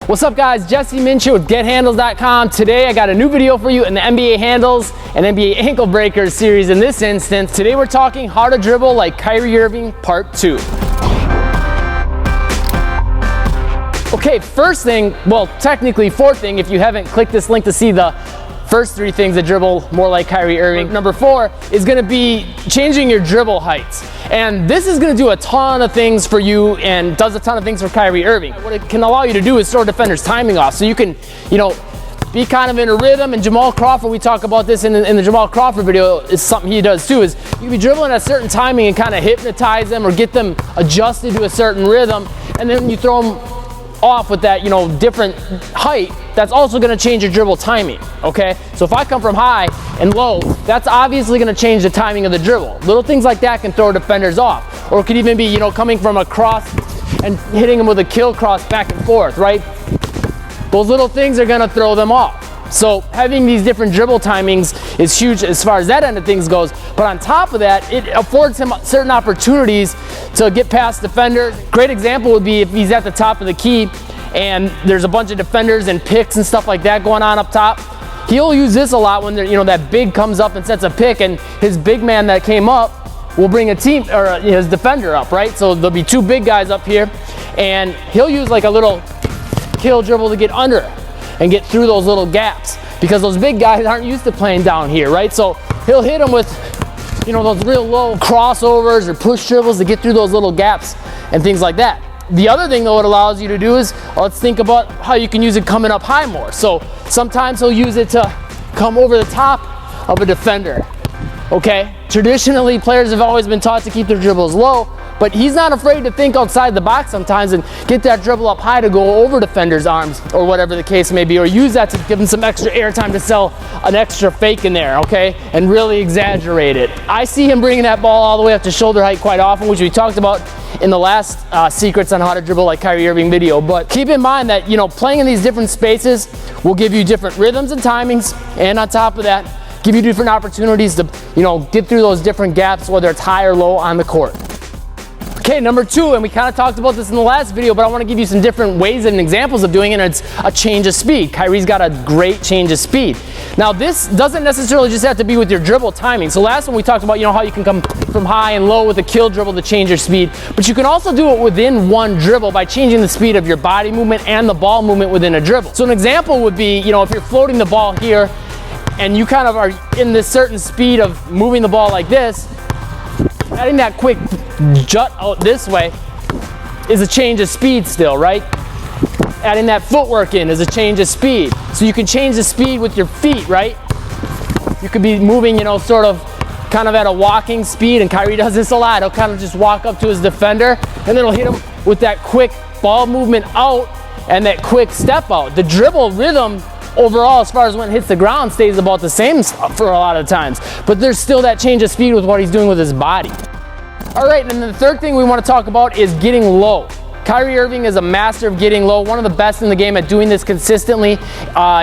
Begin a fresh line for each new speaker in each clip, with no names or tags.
What's up guys, Jesse Minch with GetHandles.com. Today I got a new video for you in the NBA Handles and NBA Ankle Breakers series in this instance. Today we're talking how to dribble like Kyrie Irving Part 2. Okay, first thing, well technically fourth thing if you haven't clicked this link to see the first three things that dribble more like Kyrie Irving. Number 4 is gonna be changing your dribble heights. And this is gonna do a ton of things for you and does a ton of things for Kyrie Irving. What it can allow you to do is throw defenders' timing off. So you can, be kind of in a rhythm. And Jamal Crawford, we talk about this in the Jamal Crawford video, is something he does too, is you can be dribbling at a certain timing and kind of hypnotize them or get them adjusted to a certain rhythm. And then you throw them off with that, different height, that's also going to change your dribble timing, okay? So if I come from high and low, that's obviously going to change the timing of the dribble. Little things like that can throw defenders off. Or it could even be, coming from a cross and hitting them with a kill cross back and forth, right? Those little things are going to throw them off. So having these different dribble timings is huge as far as that end of things goes. But on top of that, it affords him certain opportunities to get past defenders. Great example would be if he's at the top of the key and there's a bunch of defenders and picks and stuff like that going on up top. He'll use this a lot when that big comes up and sets a pick, and his big man that came up will bring a team or his defender up, right? So there'll be two big guys up here, and he'll use like a little kill dribble to get under and get through those little gaps, because those big guys aren't used to playing down here, right? So he'll hit them with, those real low crossovers or push dribbles to get through those little gaps and things like that. The other thing though it allows you to do is, let's think about how you can use it coming up high more. So sometimes he'll use it to come over the top of a defender, okay? Traditionally, players have always been taught to keep their dribbles low, but he's not afraid to think outside the box sometimes and get that dribble up high to go over defenders' arms or whatever the case may be, or use that to give him some extra airtime to sell an extra fake in there, okay, and really exaggerate it. I see him bringing that ball all the way up to shoulder height quite often, which we talked about in the last secrets on how to dribble like Kyrie Irving video. But keep in mind that, playing in these different spaces will give you different rhythms and timings, and on top of that, give you different opportunities to, get through those different gaps, whether it's high or low on the court. Okay, number 2, and we kind of talked about this in the last video, but I want to give you some different ways and examples of doing it, and it's a change of speed. Kyrie's got a great change of speed. Now, this doesn't necessarily just have to be with your dribble timing. So last one we talked about, how you can come from high and low with a kill dribble to change your speed, but you can also do it within one dribble by changing the speed of your body movement and the ball movement within a dribble. So an example would be, if you're floating the ball here and you kind of are in this certain speed of moving the ball like this, adding that quick jut out this way is a change of speed still, right? Adding that footwork in is a change of speed. So you can change the speed with your feet, right? You could be moving, sort of kind of at a walking speed, and Kyrie does this a lot. He'll kind of just walk up to his defender and then he'll hit him with that quick ball movement out and that quick step out. The dribble rhythm overall, as far as when it hits the ground, stays about the same for a lot of times, but there's still that change of speed with what he's doing with his body. All right, and then the third thing we want to talk about is getting low. Kyrie Irving is a master of getting low, one of the best in the game at doing this consistently.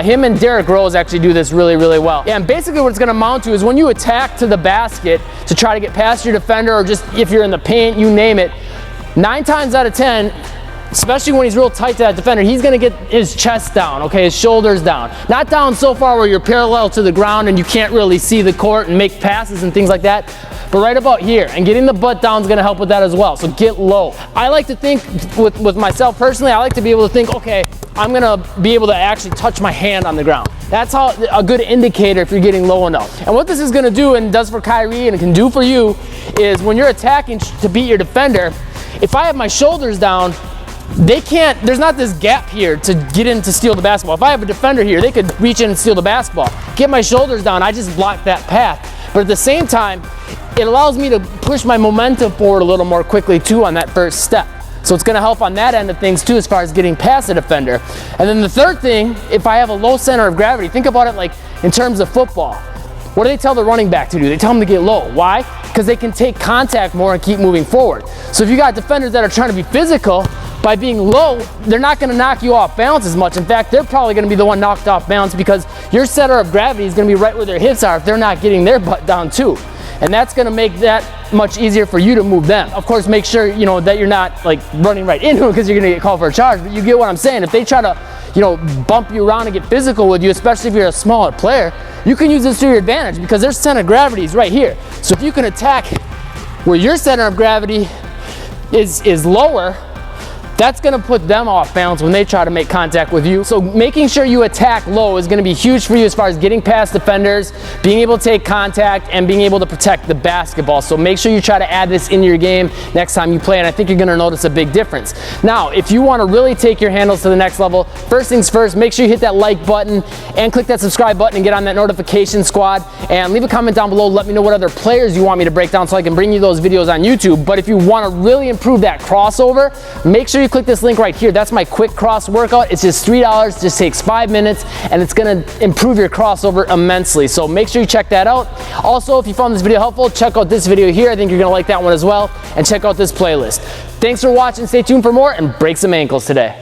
Him and Derrick Rose actually do this really, really well. Yeah, and basically what it's going to amount to is when you attack to the basket to try to get past your defender, or just if you're in the paint, you name it, 9 times out of 10, especially when he's real tight to that defender, he's gonna get his chest down, okay, his shoulders down. Not down so far where you're parallel to the ground and you can't really see the court and make passes and things like that, but right about here. And getting the butt down is gonna help with that as well, so get low. I like to think, with myself personally, I like to be able to think, okay, I'm gonna be able to actually touch my hand on the ground. That's how a good indicator if you're getting low enough. And what this is gonna do, and does for Kyrie and it can do for you, is when you're attacking to beat your defender, if I have my shoulders down, there's not this gap here to get in to steal the basketball. If I have a defender here, they could reach in and steal the basketball. Get my shoulders down, I just block that path. But at the same time, it allows me to push my momentum forward a little more quickly too on that first step. So it's gonna help on that end of things too, as far as getting past the defender. And then the third thing, if I have a low center of gravity, think about it like in terms of football. What do they tell the running back to do? They tell them to get low. Why? Because they can take contact more and keep moving forward. So if you got defenders that are trying to be physical, by being low, they're not going to knock you off balance as much. In fact, they're probably going to be the one knocked off balance, because your center of gravity is going to be right where their hips are if they're not getting their butt down too. And that's going to make that much easier for you to move them. Of course, make sure that you're not like running right into them because you're going to get called for a charge, but you get what I'm saying. If they try to bump you around and get physical with you, especially if you're a smaller player, you can use this to your advantage because their center of gravity is right here. So if you can attack where your center of gravity is lower, that's gonna put them off balance when they try to make contact with you. So making sure you attack low is gonna be huge for you as far as getting past defenders, being able to take contact, and being able to protect the basketball. So make sure you try to add this into your game next time you play, and I think you're gonna notice a big difference. Now, if you wanna really take your handles to the next level, first things first, make sure you hit that like button and click that subscribe button and get on that notification squad, and leave a comment down below. Let me know what other players you want me to break down so I can bring you those videos on YouTube. But if you wanna really improve that crossover, make sure you click this link right here. That's my quick cross workout. It's just $3, just takes 5 minutes, and it's gonna improve your crossover immensely. So make sure you check that out. Also, if you found this video helpful, check out this video here. I think you're gonna like that one as well. And check out this playlist. Thanks for watching. Stay tuned for more and break some ankles today.